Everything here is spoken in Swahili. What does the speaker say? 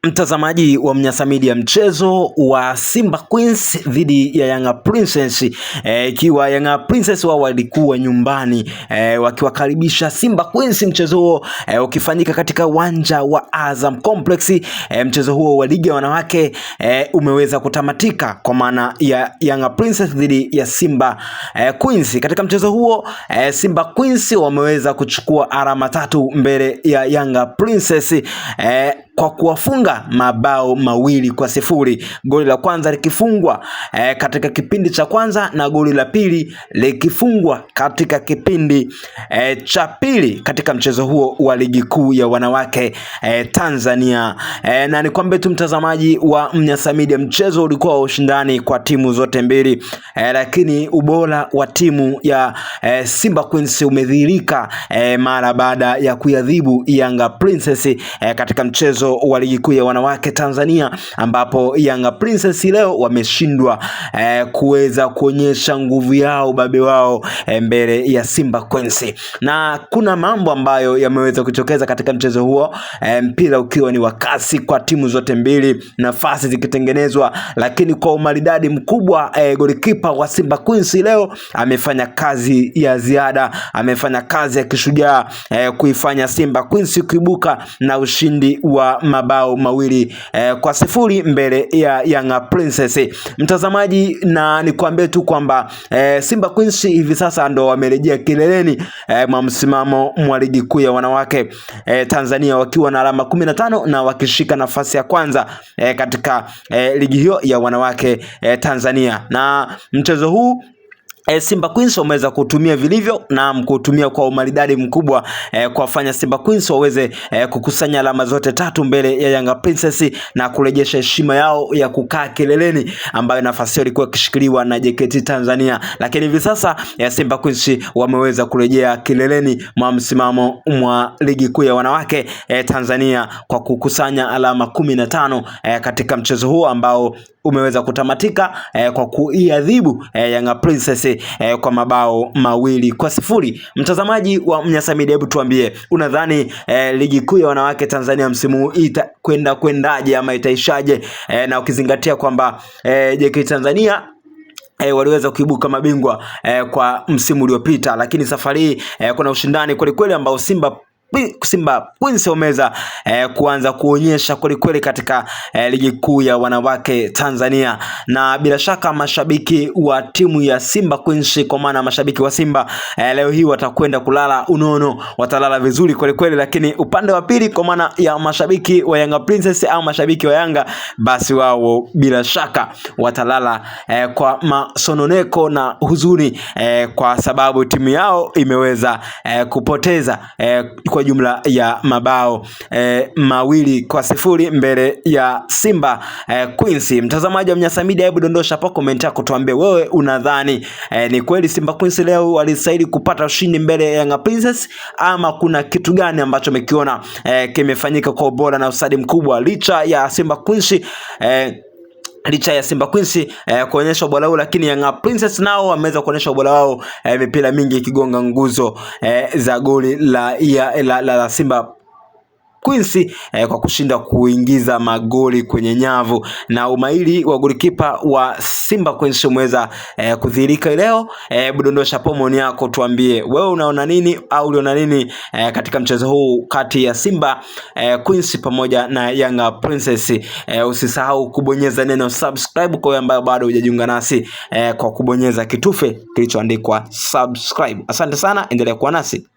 Mtazamaji wa Mnyasa Media, mchezo wa Simba Queens dhidi ya Yanga Princess, ikiwa Yanga Princess wao walikuwa nyumbani wakiwakaribisha Simba Queens. Mchezo huo ukifanyika katika uwanja wa Azam Complex. Mchezo huo wa ligi ya wanawake umeweza kutamatika kwa maana ya Yanga Princess dhidi ya Simba Queens. Katika mchezo huo Simba Queens wameweza kuchukua alama 3 mbele ya Yanga Princess kwa kuwafunga mabao 2-0. Goli la kwanza likifungwa katika kipindi cha kwanza na goli la pili likifungwa katika kipindi cha pili katika mchezo huo wa ligi kuu ya wanawake Tanzania. Na nikwambie tu mtazamaji wa Mnyasa Media, mchezo ulikuwa ushindani kwa timu zote mbili, lakini ubora wa timu ya Simba Queens umedhihirika mara baada ya kuadhibu Yanga Princess katika mchezo wa ligi kuu ya wanawake Tanzania, ambapo Yanga Princess leo wameshindwa kuweza kuonyesha nguvu yao, babe wao mbele ya Simba Queens. Na kuna mambo ambayo yameweza kutokeza katika mchezo huo, mpira ukiwa ni wa kasi kwa timu zote mbili, nafasi zikitengenezwa, lakini kwa umaridadi mkubwa golikipa wa Simba Queens leo amefanya kazi ya ziada, amefanya kazi ya kishujaa kuifanya Simba Queens kuibuka na ushindi wa mabao 2-0 mbele ya Yanga Princess. Mtazamaji, na nikwambie tu kwamba Simba Queens hivi sasa ndo wamerejea kileleni mwa msimamo mwa ligi kuu ya wanawake Tanzania wakiwa na alama 15 na wakishika nafasi ya kwanza katika ligi hiyo ya wanawake Tanzania. Na mchezo huu Simba Queens wameweza kutumia vilivyo na kutumia kwa umaridadi mkubwa kuwafanya Simba Queens waweze kukusanya alama zote 3 mbele ya Yanga Princess na kurejesha heshima yao ya kukaa kileleni, ambayo nafasi hiyo ilikuwa ikishikiliwa na JKT Tanzania. Lakini hivi sasa Simba Queens wameweza kurejea kileleni mwa msimamo mwa ligi kuu ya wanawake Tanzania kwa kukusanya alama 15 katika mchezo huo ambao umeweza kutamatika kwa kuiadhibu Yanga Princess kwa mabao 2-0. Mtazamaji wa Mnyasa Media, hebu tuambie unadhani ligi kuu ya wanawake Tanzania msimu huu kwendaje ama itaishaje, na ukizingatia kwamba JKT Tanzania waliweza kuibuka mabingwa kwa msimu uliopita, lakini safari hii kuna ushindani kweli kweli ambao Simba Queens wameweza kuanza kuonyesha kweli katika ligi kuu ya wanawake Tanzania. Na bila shaka mashabiki wa timu ya Simba Queens, kwa maana mashabiki wa Simba leo hii watakwenda kulala unono, watalala vizuri kweli, lakini upande wa pili kwa maana ya mashabiki wa Yanga Princess au mashabiki wa Yanga, basi wao bila shaka watalala kwa masononeko na huzuni kwa sababu timu yao imeweza kupoteza kwa jumla ya mabao 2-0 mbele ya Simba Queens. Mtazamaji wa Mnyasa Media, hebu dondosha hapo comment yako, tuambie wewe unadhani ni kweli Simba Queens leo walistahili kupata ushindi mbele ya Yanga Princess, ama kuna kitu gani ambacho umekiona kimefanyika kwa ubora na usadi mkubwa licha ya Simba Queens kuonyesha ubora wao, lakini Yanga Princess nao wameweza kuonyesha ubora wao, mipira mingi ikigonga nguzo za goli la Simba Queens kwa kushinda kuingiza magoli kwenye nyavu. Na umahiri wa golikipa wa Simba Queens umeweza kudhihirika leo. Budondosha pomoni yako, tuambie wewe unaona nini au uliona nini katika mchezo huu kati ya Simba Queens pamoja na Yanga Princess. Usisahau kubonyeza neno subscribe kwa ambayo bado hujajiunga nasi kwa kubonyeza kitufe kilichoandikwa subscribe. Asante sana, endelea kuwa nasi.